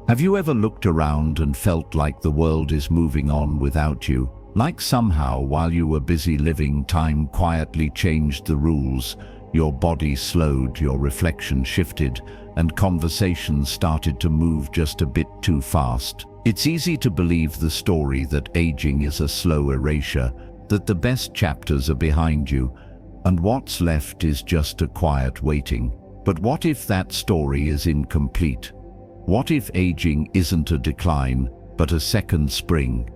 Have you ever looked around and felt like the world is moving on without you? Like somehow, while you were busy living, time quietly changed the rules. Your body slowed, your reflection shifted, and conversations started to move just a bit too fast. It's easy to believe the story that aging is a slow erasure, that the best chapters are behind you, and what's left is just a quiet waiting. But what if that story is incomplete? What if aging isn't a decline, but a second spring?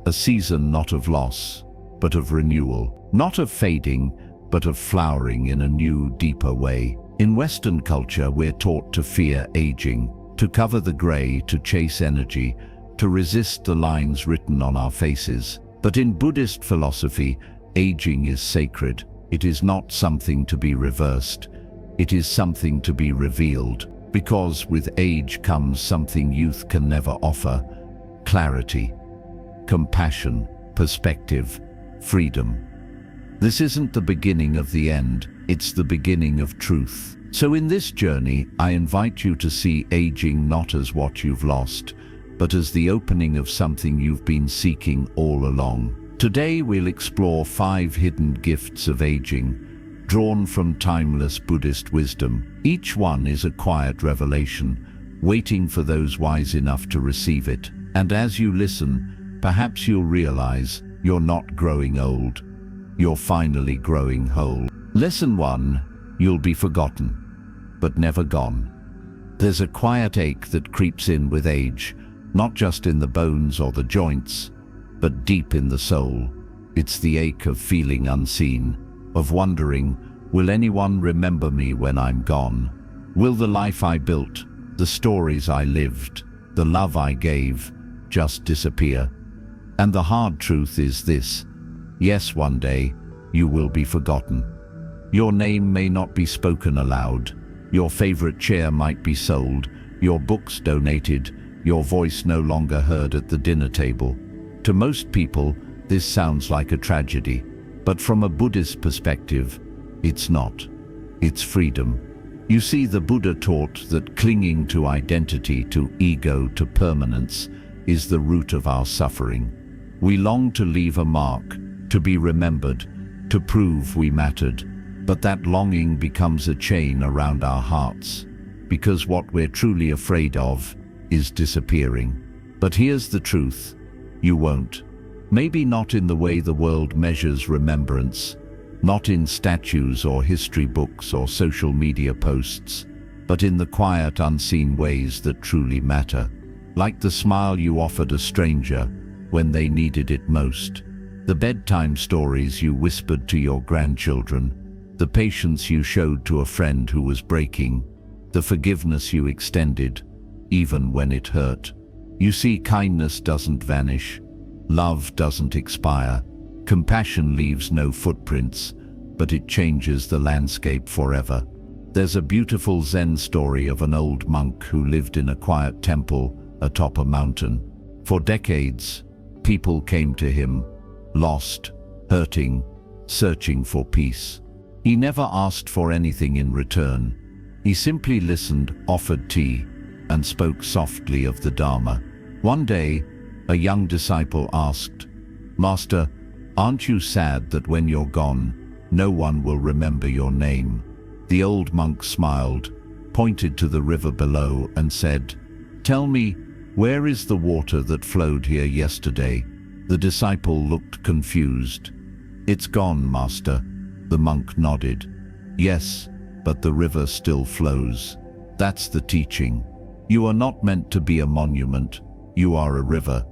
A season not of loss, but of renewal. Not of fading, but of flowering in a new, deeper way. In Western culture, we're taught to fear aging, to cover the gray, to chase energy, to resist the lines written on our faces. But in Buddhist philosophy, aging is sacred. It is not something to be reversed. It is something to be revealed. Because with age comes something youth can never offer: clarity, compassion, perspective, freedom. This isn't the beginning of the end, it's the beginning of truth. So in this journey, I invite you to see aging not as what you've lost, but as the opening of something you've been seeking all along. Today we'll explore 5 hidden gifts of aging, drawn from timeless Buddhist wisdom. Each one is a quiet revelation, waiting for those wise enough to receive it. And as you listen, perhaps you'll realize you're not growing old. You're finally growing whole. Lesson 1: you'll be forgotten, but never gone. There's a quiet ache that creeps in with age, not just in the bones or the joints, but deep in the soul. It's the ache of feeling unseen, of wondering, will anyone remember me when I'm gone? Will the life I built, the stories I lived, the love I gave, just disappear? And the hard truth is this: yes, one day, you will be forgotten. Your name may not be spoken aloud. Your favorite chair might be sold, your books donated, your voice no longer heard at the dinner table. To most people, this sounds like a tragedy. But from a Buddhist perspective, it's not. It's freedom. You see, the Buddha taught that clinging to identity, to ego, to permanence, is the root of our suffering. We long to leave a mark, to be remembered, to prove we mattered. But that longing becomes a chain around our hearts, because what we're truly afraid of is disappearing. But here's the truth: you won't. Maybe not in the way the world measures remembrance, not in statues or history books or social media posts, but in the quiet, unseen ways that truly matter. Like the smile you offered a stranger when they needed it most, the bedtime stories you whispered to your grandchildren, the patience you showed to a friend who was breaking, the forgiveness you extended, even when it hurt. You see, kindness doesn't vanish. Love doesn't expire. Compassion leaves no footprints, but it changes the landscape forever. There's a beautiful Zen story of an old monk who lived in a quiet temple atop a mountain. For decades, people came to him, lost, hurting, searching for peace. He never asked for anything in return. He simply listened, offered tea, and spoke softly of the Dharma. One day, a young disciple asked, "Master, aren't you sad that when you're gone, no one will remember your name?" The old monk smiled, pointed to the river below, and said, "Tell me, where is the water that flowed here yesterday?" The disciple looked confused. "It's gone, Master." The monk nodded. "Yes, but the river still flows. That's the teaching. You are not meant to be a monument. You are a river.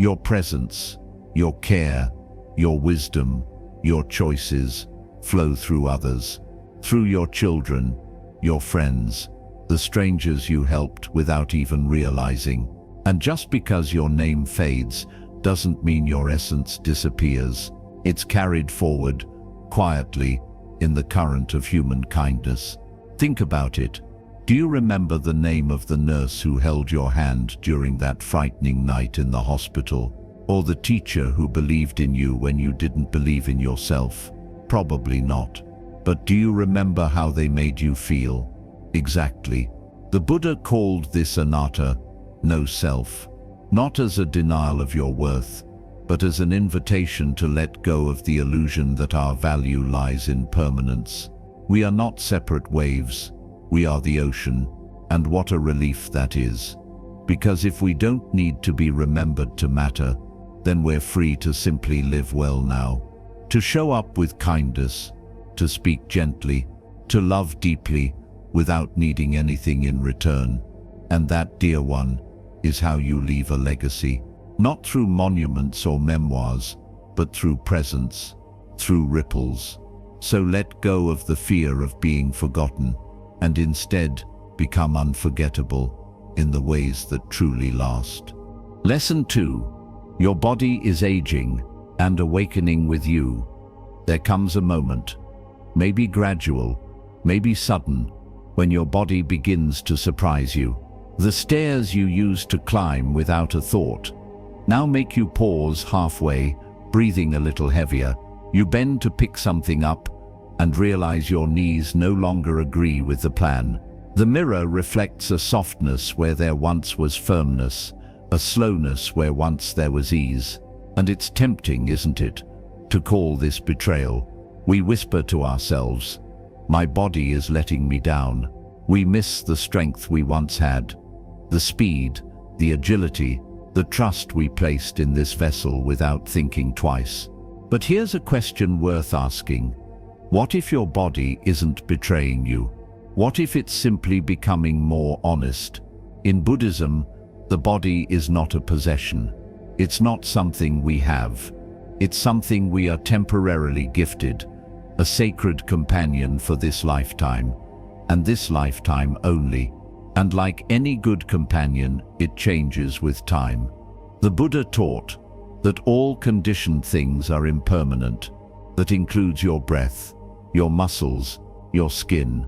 Your presence, your care, your wisdom, your choices flow through others, through your children, your friends, the strangers you helped without even realizing. And just because your name fades doesn't mean your essence disappears. It's carried forward, quietly, in the current of human kindness. Think about it. Do you remember the name of the nurse who held your hand during that frightening night in the hospital? Or the teacher who believed in you when you didn't believe in yourself? Probably not. But do you remember how they made you feel? Exactly. The Buddha called this anatta, no self. Not as a denial of your worth, but as an invitation to let go of the illusion that our value lies in permanence. We are not separate waves, we are the ocean, and what a relief that is. Because if we don't need to be remembered to matter, then we're free to simply live well now. To show up with kindness, to speak gently, to love deeply, without needing anything in return. And that, dear one, is how you leave a legacy. Not through monuments or memoirs, but through presence, through ripples. So let go of the fear of being forgotten, and instead become unforgettable in the ways that truly last. Lesson 2. Your body is aging and awakening with you. There comes a moment, maybe gradual, maybe sudden, when your body begins to surprise you. The stairs you used to climb without a thought now make you pause halfway, breathing a little heavier. You bend to pick something up and realize your knees no longer agree with the plan. The mirror reflects a softness where there once was firmness, a slowness where once there was ease. And it's tempting, isn't it, to call this betrayal? We whisper to ourselves, "My body is letting me down." We miss the strength we once had, the speed, the agility, the trust we placed in this vessel without thinking twice. But here's a question worth asking. What if your body isn't betraying you? What if it's simply becoming more honest? In Buddhism, the body is not a possession. It's not something we have. It's something we are temporarily gifted, a sacred companion for this lifetime, and this lifetime only. And like any good companion, it changes with time. The Buddha taught that all conditioned things are impermanent. That includes your breath, your muscles, your skin,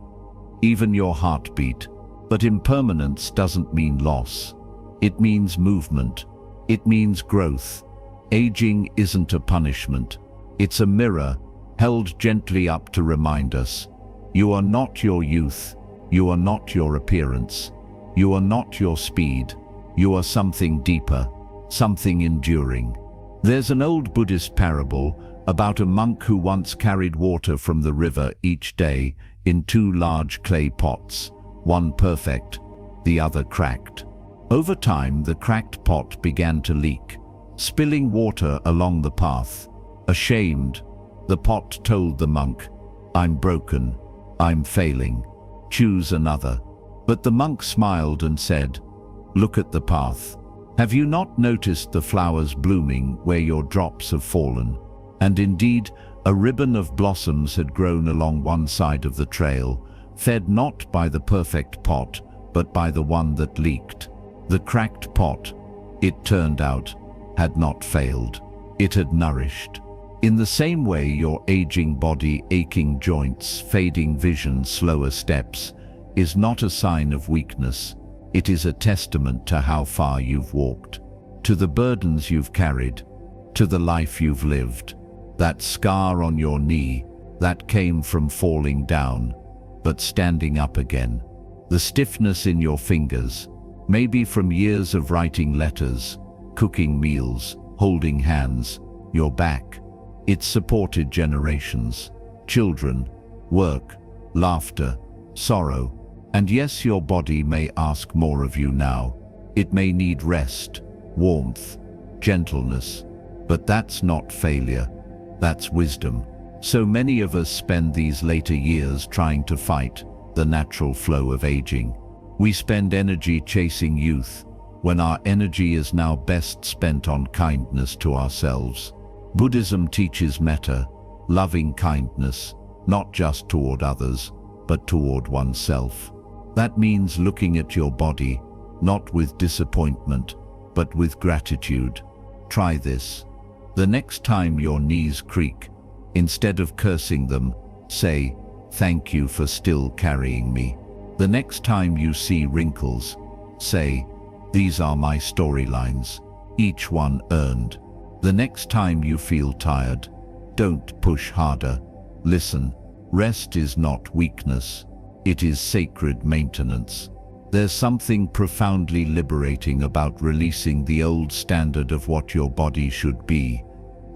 even your heartbeat. But impermanence doesn't mean loss. It means movement. It means growth. Aging isn't a punishment. It's a mirror held gently up to remind us, you are not your youth. You are not your appearance. You are not your speed. You are something deeper, something enduring. There's an old Buddhist parable about a monk who once carried water from the river each day in 2 large clay pots, one perfect, the other cracked. Over time, the cracked pot began to leak, spilling water along the path. Ashamed, the pot told the monk, "I'm broken. I'm failing. Choose another." But the monk smiled and said, "Look at the path. Have you not noticed the flowers blooming where your drops have fallen?" And indeed, a ribbon of blossoms had grown along one side of the trail, fed not by the perfect pot, but by the one that leaked. The cracked pot, it turned out, had not failed. It had nourished. In the same way, your aging body, aching joints, fading vision, slower steps, is not a sign of weakness. It is a testament to how far you've walked, to the burdens you've carried, to the life you've lived. That scar on your knee, that came from falling down, but standing up again. The stiffness in your fingers, maybe from years of writing letters, cooking meals, holding hands. Your back, it supported generations, children, work, laughter, sorrow. And yes, your body may ask more of you now. It may need rest, warmth, gentleness. But that's not failure, that's wisdom. So many of us spend these later years trying to fight the natural flow of aging. We spend energy chasing youth, when our energy is now best spent on kindness to ourselves. Buddhism teaches metta, loving kindness, not just toward others, but toward oneself. That means looking at your body, not with disappointment, but with gratitude. Try this. The next time your knees creak, instead of cursing them, say, "Thank you for still carrying me." The next time you see wrinkles, say, "These are my storylines, each one earned." The next time you feel tired, don't push harder. Listen, rest is not weakness. It is sacred maintenance. There's something profoundly liberating about releasing the old standard of what your body should be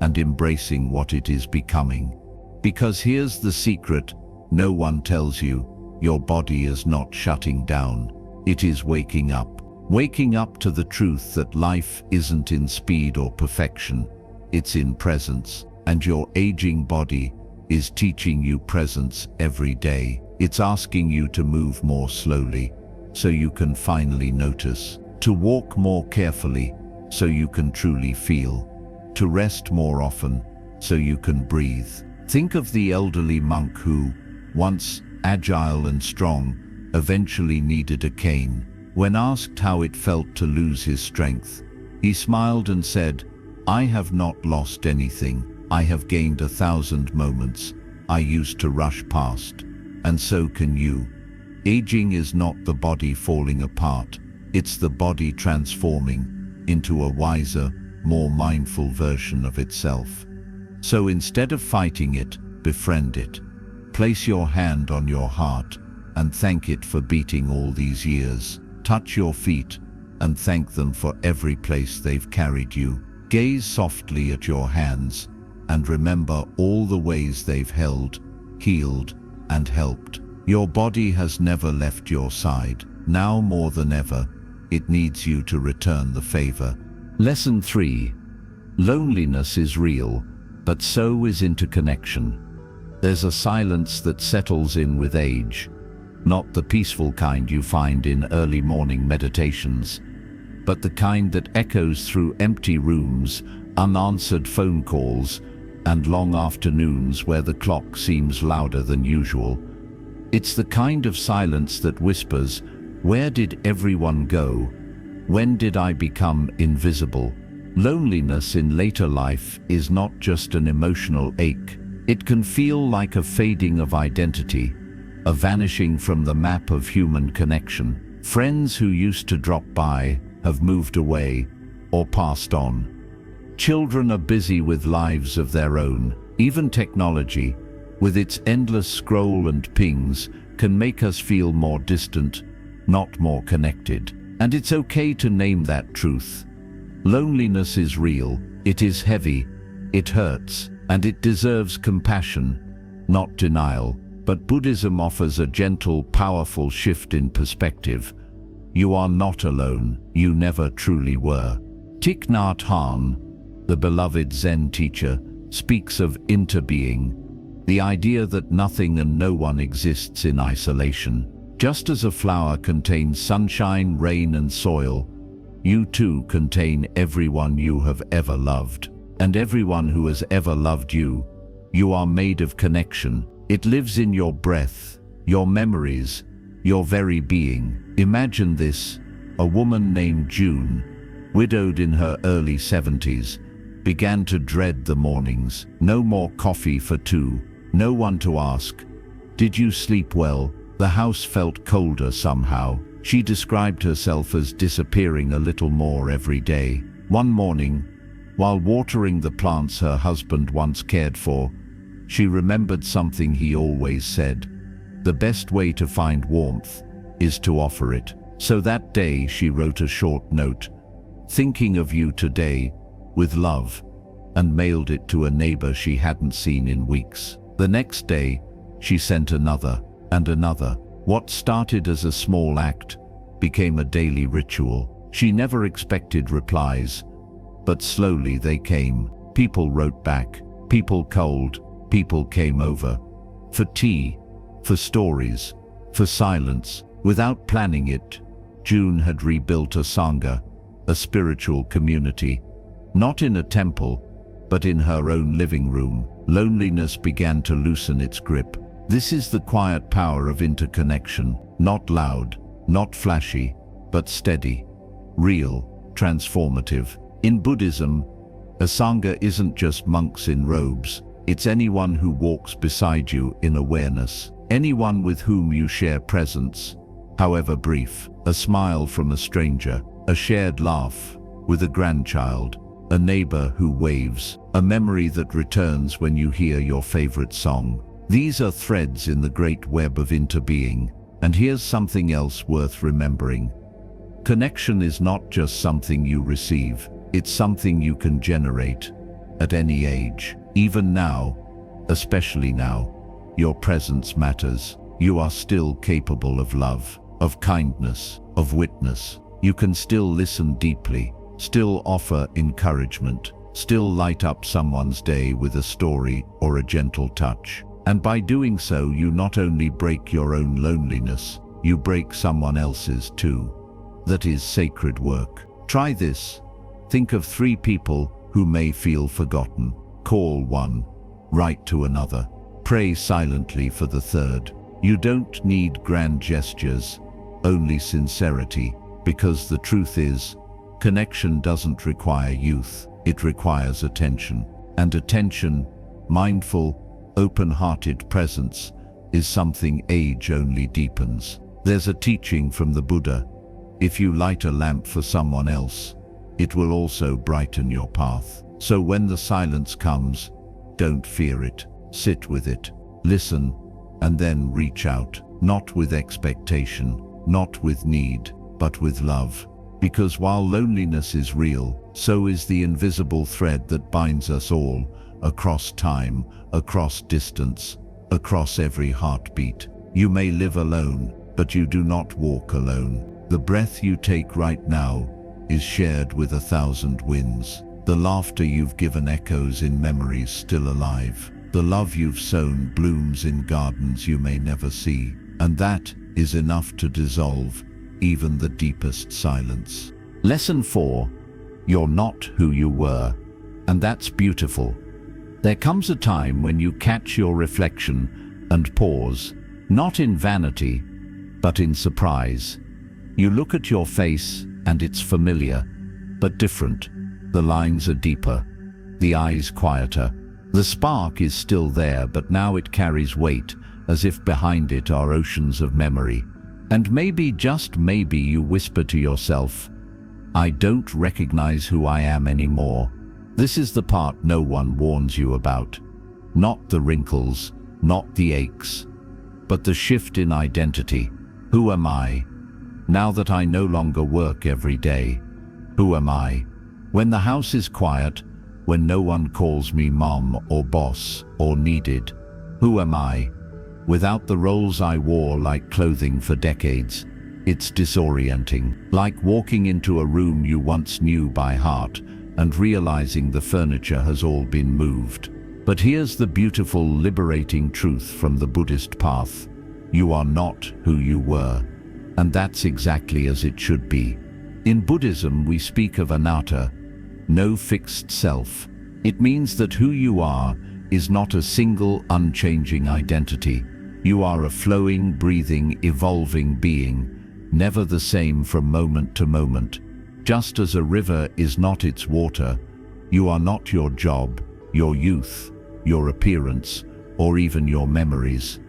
and embracing what it is becoming. Because here's the secret: no one tells you your body is not shutting down. It is waking up. Waking up to the truth that life isn't in speed or perfection, it's in presence. And your aging body is teaching you presence every day. It's asking you to move more slowly so you can finally notice, to walk more carefully so you can truly feel, to rest more often so you can breathe. Think of the elderly monk who, once agile and strong, eventually needed a cane. When asked how it felt to lose his strength, he smiled and said, "I have not lost anything. I have gained 1,000 moments I used to rush past." And so can you. Aging is not the body falling apart, it's the body transforming into a wiser, more mindful version of itself. So instead of fighting it, befriend it. Place your hand on your heart and thank it for beating all these years. Touch your feet and thank them for every place they've carried you. Gaze softly at your hands and remember all the ways they've held, healed, and helped. Your body has never left your side. Now more than ever, it needs you to return the favor. Lesson 3. Loneliness is real, but so is interconnection. There's a silence that settles in with age, not the peaceful kind you find in early morning meditations, but the kind that echoes through empty rooms, unanswered phone calls, and long afternoons where the clock seems louder than usual. It's the kind of silence that whispers, "Where did everyone go? When did I become invisible?" Loneliness in later life is not just an emotional ache. It can feel like a fading of identity, a vanishing from the map of human connection. Friends who used to drop by have moved away or passed on. Children are busy with lives of their own. Even technology, with its endless scroll and pings, can make us feel more distant, not more connected. And it's okay to name that truth. Loneliness is real, it is heavy, it hurts, and it deserves compassion, not denial. But Buddhism offers a gentle, powerful shift in perspective. You are not alone, you never truly were. Thich Nhat Hanh, the beloved Zen teacher, speaks of interbeing, the idea that nothing and no one exists in isolation. Just as a flower contains sunshine, rain, and soil, you too contain everyone you have ever loved. And everyone who has ever loved you. You are made of connection. It lives in your breath, your memories, your very being. Imagine this: a woman named June, widowed in her early 70s, began to dread the mornings. No more coffee for two, no one to ask, "Did you sleep well?" The house felt colder somehow. She described herself as disappearing a little more every day. One morning, while watering the plants her husband once cared for, she remembered something he always said: "The best way to find warmth is to offer it." So that day she wrote a short note, "Thinking of you today, with love," and mailed it to a neighbor she hadn't seen in weeks. The next day, she sent another and another. What started as a small act became a daily ritual. She never expected replies, but slowly they came. People wrote back, people called, people came over. For tea, for stories, for silence. Without planning it, June had rebuilt a sangha, a spiritual community. Not in a temple, but in her own living room. Loneliness began to loosen its grip. This is the quiet power of interconnection. Not loud, not flashy, but steady, real, transformative. In Buddhism, a sangha isn't just monks in robes. It's anyone who walks beside you in awareness. Anyone with whom you share presence, however brief. A smile from a stranger, a shared laugh with a grandchild, a neighbor who waves, a memory that returns when you hear your favorite song. These are threads in the great web of interbeing. And here's something else worth remembering. Connection is not just something you receive, it's something you can generate at any age. Even now, especially now, your presence matters. You are still capable of love, of kindness, of witness. You can still listen deeply, still offer encouragement, still light up someone's day with a story or a gentle touch. And by doing so, you not only break your own loneliness, you break someone else's too. That is sacred work. Try this. Think of 3 people who may feel forgotten. Call one, write to another, pray silently for the 3rd. You don't need grand gestures, only sincerity, because the truth is, connection doesn't require youth, it requires attention. And attention, mindful, open-hearted presence, is something age only deepens. There's a teaching from the Buddha: if you light a lamp for someone else, it will also brighten your path. So when the silence comes, don't fear it, sit with it, listen, and then reach out, not with expectation, not with need, but with love. Because while loneliness is real, so is the invisible thread that binds us all, across time, across distance, across every heartbeat. You may live alone, but you do not walk alone. The breath you take right now is shared with 1,000 winds. The laughter you've given echoes in memories still alive. The love you've sown blooms in gardens you may never see. And that is enough to dissolve even the deepest silence. Lesson 4. You're not who you were. And that's beautiful. There comes a time when you catch your reflection and pause, not in vanity, but in surprise. You look at your face and it's familiar, but different. The lines are deeper, the eyes quieter. The spark is still there, but now it carries weight, as if behind it are oceans of memory. And maybe, just maybe, you whisper to yourself, I don't recognize who I am anymore. This is the part no one warns you about. Not the wrinkles, not the aches, but the shift in identity. Who am I? Now that I no longer work every day, who am I? When the house is quiet, when no one calls me mom or boss or needed, who am I? Without the roles I wore like clothing for decades, it's disorienting, like walking into a room you once knew by heart and realizing the furniture has all been moved. But here's the beautiful, liberating truth from the Buddhist path. You are not who you were, and that's exactly as it should be. In Buddhism, we speak of anatta, no fixed self. It means that who you are is not a single, unchanging identity. You are a flowing, breathing, evolving being, never the same from moment to moment. Just as a river is not its water, you are not your job, your youth, your appearance, or even your memories.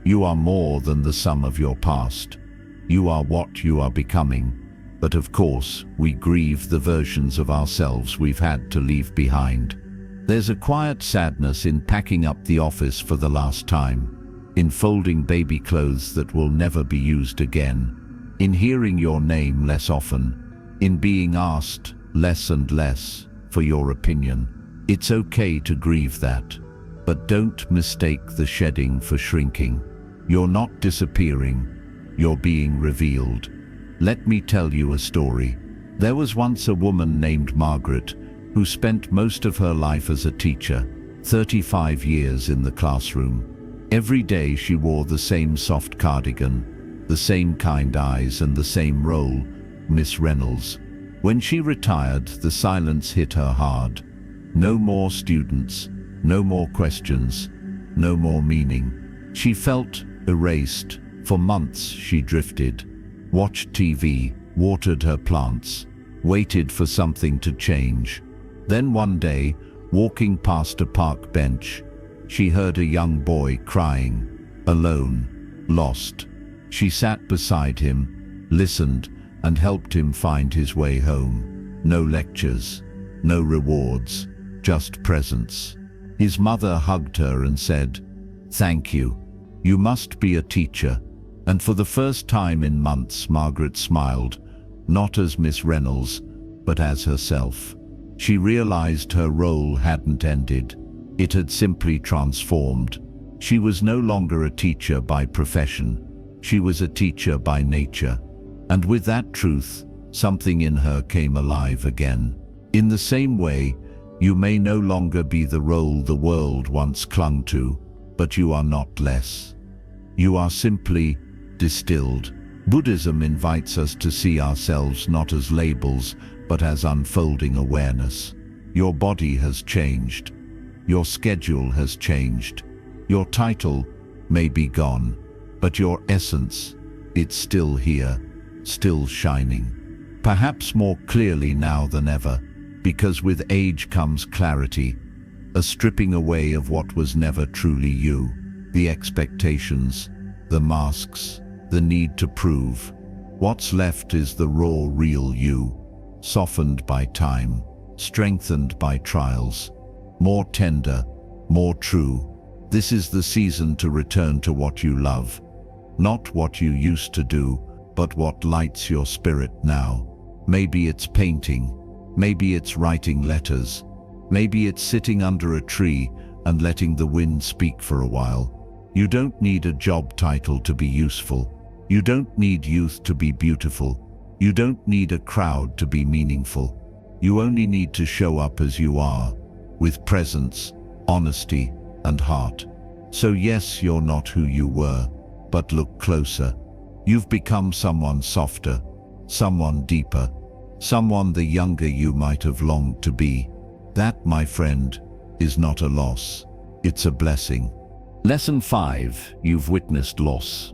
You are more than the sum of your past. You are what you are becoming. But of course, we grieve the versions of ourselves we've had to leave behind. There's a quiet sadness in packing up the office for the last time, in folding baby clothes that will never be used again, in hearing your name less often, in being asked less and less for your opinion. It's okay to grieve that, but don't mistake the shedding for shrinking. You're not disappearing, you're being revealed. Let me tell you a story. There was once a woman named Margaret who spent most of her life as a teacher, 35 years in the classroom. Every day she wore the same soft cardigan, the same kind eyes, and the same role, Miss Reynolds. When she retired, the silence hit her hard. No more students, no more questions, no more meaning. She felt erased. For months she drifted, watched TV, watered her plants, waited for something to change. Then one day, walking past a park bench, she heard a young boy crying, alone, lost. She sat beside him, listened, and helped him find his way home. No lectures, no rewards, just presence. His mother hugged her and said, "Thank you. You must be a teacher. And for the first time in months, Margaret smiled, not as Miss Reynolds, but as herself. She realized her role hadn't ended. It had simply transformed. She was no longer a teacher by profession. She was a teacher by nature. And with that truth, something in her came alive again. In the same way, you may no longer be the role the world once clung to, but you are not less. You are simply distilled. Buddhism invites us to see ourselves not as labels, but as unfolding awareness. Your body has changed. Your schedule has changed. Your title may be gone, but your essence, it's still here, still shining. Perhaps more clearly now than ever, because with age comes clarity, a stripping away of what was never truly you, the expectations, the masks, the need to prove. What's left is the raw, real you, softened by time, strengthened by trials, more tender, more true. This is the season to return to what you love, not what you used to do, but what lights your spirit now. Maybe it's painting, maybe it's writing letters, maybe it's sitting under a tree and letting the wind speak for a while. You don't need a job title to be useful. You don't need youth to be beautiful. You don't need a crowd to be meaningful. You only need to show up as you are, with presence, honesty, and heart. So yes, you're not who you were, but look closer. You've become someone softer, someone deeper, someone the younger you might have longed to be. That, my friend, is not a loss. It's a blessing. Lesson 5. You've witnessed loss.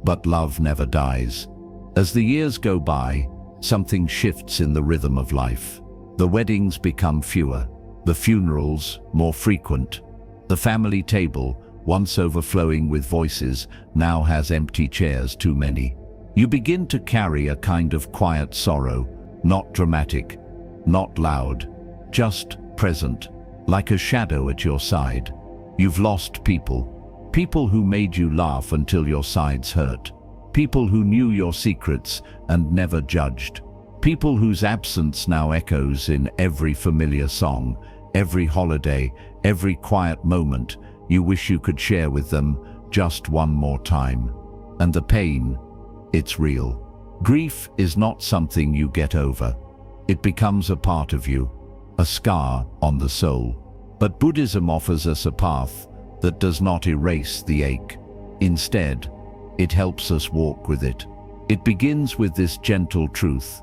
But love never dies. As the years go by, something shifts in the rhythm of life. The weddings become fewer, the funerals more frequent. The family table, once overflowing with voices, now has empty chairs too many. You begin to carry a kind of quiet sorrow, not dramatic, not loud, just present, like a shadow at your side. You've lost people. People who made you laugh until your sides hurt. People who knew your secrets and never judged. People whose absence now echoes in every familiar song, every holiday, every quiet moment you wish you could share with them just one more time. And the pain, it's real. Grief is not something you get over. It becomes a part of you, a scar on the soul. But Buddhism offers us a path that does not erase the ache. Instead, it helps us walk with it. It begins with this gentle truth: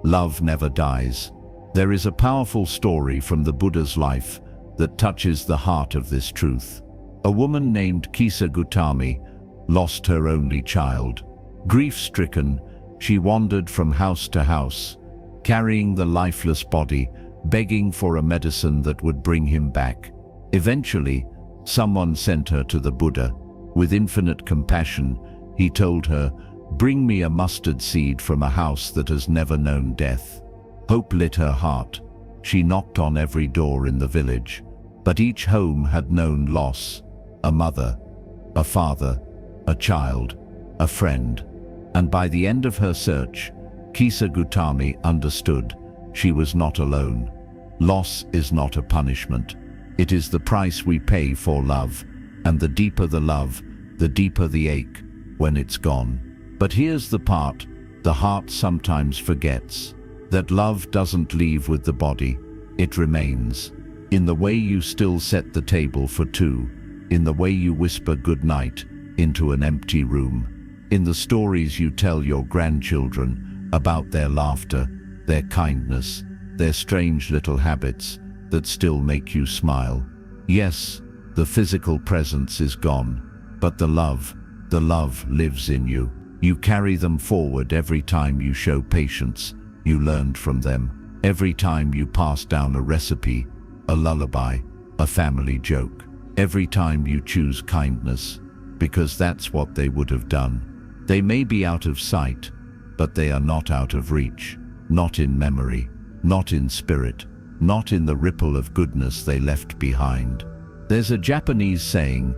love never dies. There is a powerful story from the Buddha's life that touches the heart of this truth. A woman named Kisa Gautami lost her only child. Grief-stricken, she wandered from house to house, carrying the lifeless body, begging for a medicine that would bring him back. Eventually, someone sent her to the Buddha. With infinite compassion, he told her, "Bring me a mustard seed from a house that has never known death." Hope lit her heart. She knocked on every door in the village, but each home had known loss: a mother, a father, a child, a friend. And by the end of her search, Kisa Gautami understood she was not alone. Loss is not a punishment. It is the price we pay for love, and the deeper the love, the deeper the ache when it's gone. But here's the part the heart sometimes forgets: that love doesn't leave with the body, it remains. In the way you still set the table for two, in the way you whisper goodnight into an empty room, in the stories you tell your grandchildren about their laughter, their kindness, their strange little habits that still make you smile. Yes, the physical presence is gone, but the love lives in you. You carry them forward every time you show patience you learned from them, every time you pass down a recipe, a lullaby, a family joke, every time you choose kindness, because that's what they would have done. They may be out of sight, but they are not out of reach, not in memory, not in spirit, not in the ripple of goodness they left behind. There's a Japanese saying,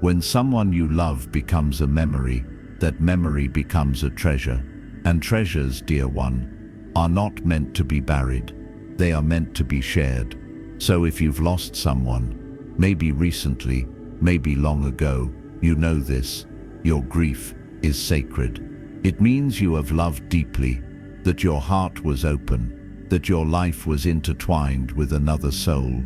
when someone you love becomes a memory, that memory becomes a treasure. And treasures, dear one, are not meant to be buried. They are meant to be shared. So if you've lost someone, maybe recently, maybe long ago, you know this: your grief is sacred. It means you have loved deeply, that your heart was open, that your life was intertwined with another soul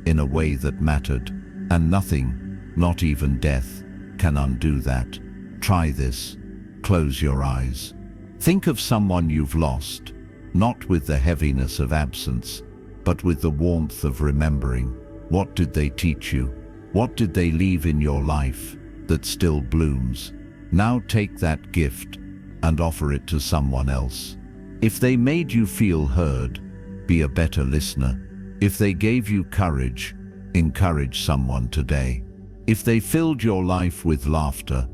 in a way that mattered. And nothing, not even death, can undo that. Try this. Close your eyes. Think of someone you've lost, not with the heaviness of absence, but with the warmth of remembering. What did they teach you? What did they leave in your life that still blooms? Now take that gift and offer it to someone else. If they made you feel heard, be a better listener. If they gave you courage, encourage someone today. If they filled your life with laughter,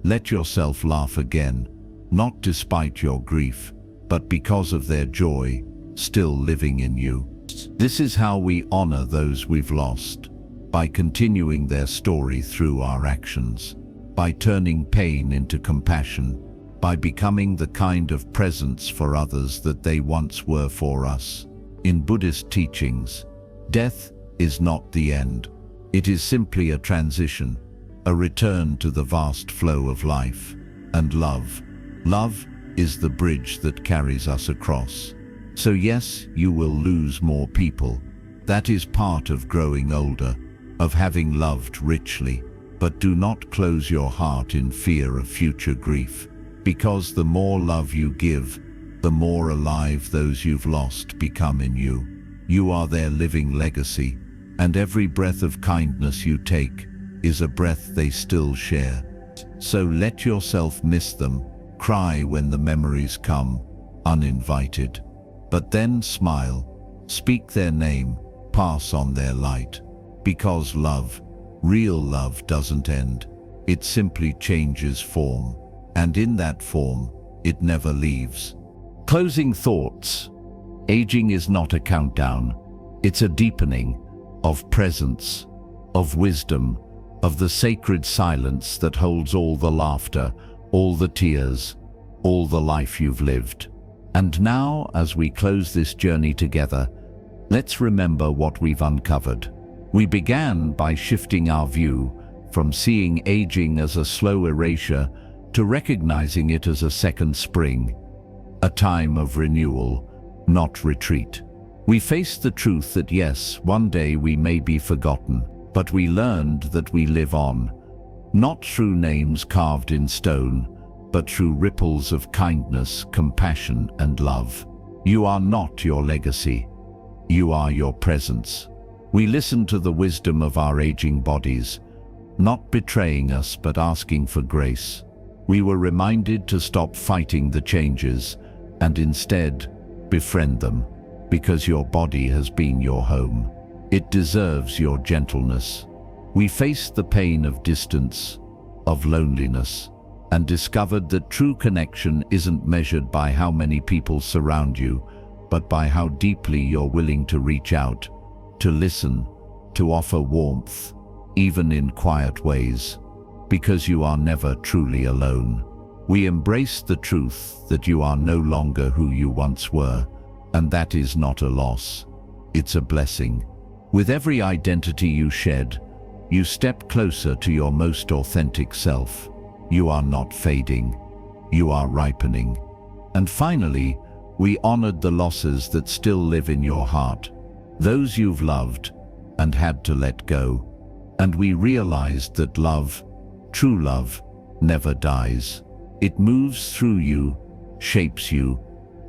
let yourself laugh again, not despite your grief, but because of their joy still living in you. This is how we honor those we've lost, by continuing their story through our actions, by turning pain into compassion, by becoming the kind of presence for others that they once were for us. In Buddhist teachings, death is not the end. It is simply a transition, a return to the vast flow of life. And love is the bridge that carries us across. So yes, you will lose more people. That is part of growing older, of having loved richly. But do not close your heart in fear of future grief, because the more love you give, the more alive those you've lost become in you. You are their living legacy, and every breath of kindness you take is a breath they still share. So let yourself miss them, cry when the memories come, uninvited. But then smile, speak their name, pass on their light. Because love, real love, doesn't end. It simply changes form, and in that form, it never leaves. Closing thoughts. Aging is not a countdown. It's a deepening of presence, of wisdom, of the sacred silence that holds all the laughter, all the tears, all the life you've lived. And now, as we close this journey together, let's remember what we've uncovered. We began by shifting our view from seeing aging as a slow erasure to recognizing it as a second spring, a time of renewal, not retreat. We faced the truth that yes, one day we may be forgotten, but we learned that we live on, not through names carved in stone, but through ripples of kindness, compassion, and love. You are not your legacy. You are your presence. We listened to the wisdom of our aging bodies, not betraying us but asking for grace. We were reminded to stop fighting the changes and instead befriend them, because your body has been your home. It deserves your gentleness. We faced the pain of distance, of loneliness, and discovered that true connection isn't measured by how many people surround you, but by how deeply you're willing to reach out, to listen, to offer warmth, even in quiet ways, because you are never truly alone. We embraced the truth that you are no longer who you once were, and that is not a loss. It's a blessing. With every identity you shed, you step closer to your most authentic self. You are not fading, you are ripening. And finally, we honored the losses that still live in your heart, those you've loved and had to let go. And we realized that love, true love, never dies. It moves through you, shapes you,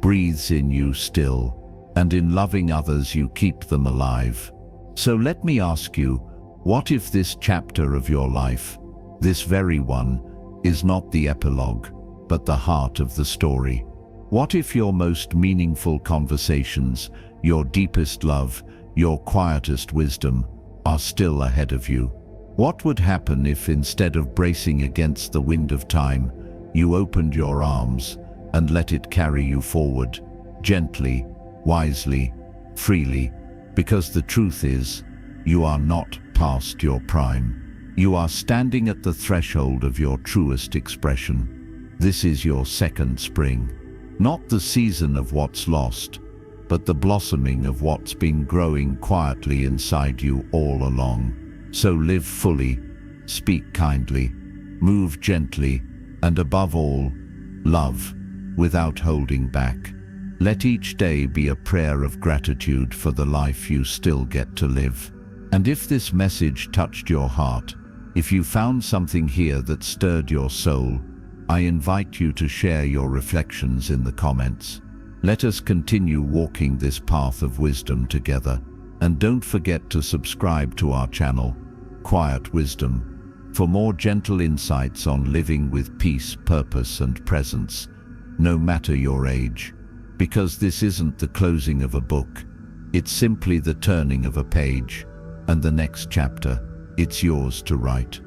breathes in you still, and in loving others you keep them alive. So let me ask you, what if this chapter of your life, this very one, is not the epilogue, but the heart of the story? What if your most meaningful conversations, your deepest love, your quietest wisdom, are still ahead of you? What would happen if, instead of bracing against the wind of time, you opened your arms and let it carry you forward, gently, wisely, freely? Because the truth is, you are not past your prime. You are standing at the threshold of your truest expression. This is your second spring. Not the season of what's lost, but the blossoming of what's been growing quietly inside you all along. So live fully, speak kindly, move gently, and above all, love, without holding back. Let each day be a prayer of gratitude for the life you still get to live. And if this message touched your heart, if you found something here that stirred your soul, I invite you to share your reflections in the comments. Let us continue walking this path of wisdom together. And don't forget to subscribe to our channel, Quiet Wisdom, for more gentle insights on living with peace, purpose, and presence, no matter your age. Because this isn't the closing of a book, it's simply the turning of a page, and the next chapter, it's yours to write.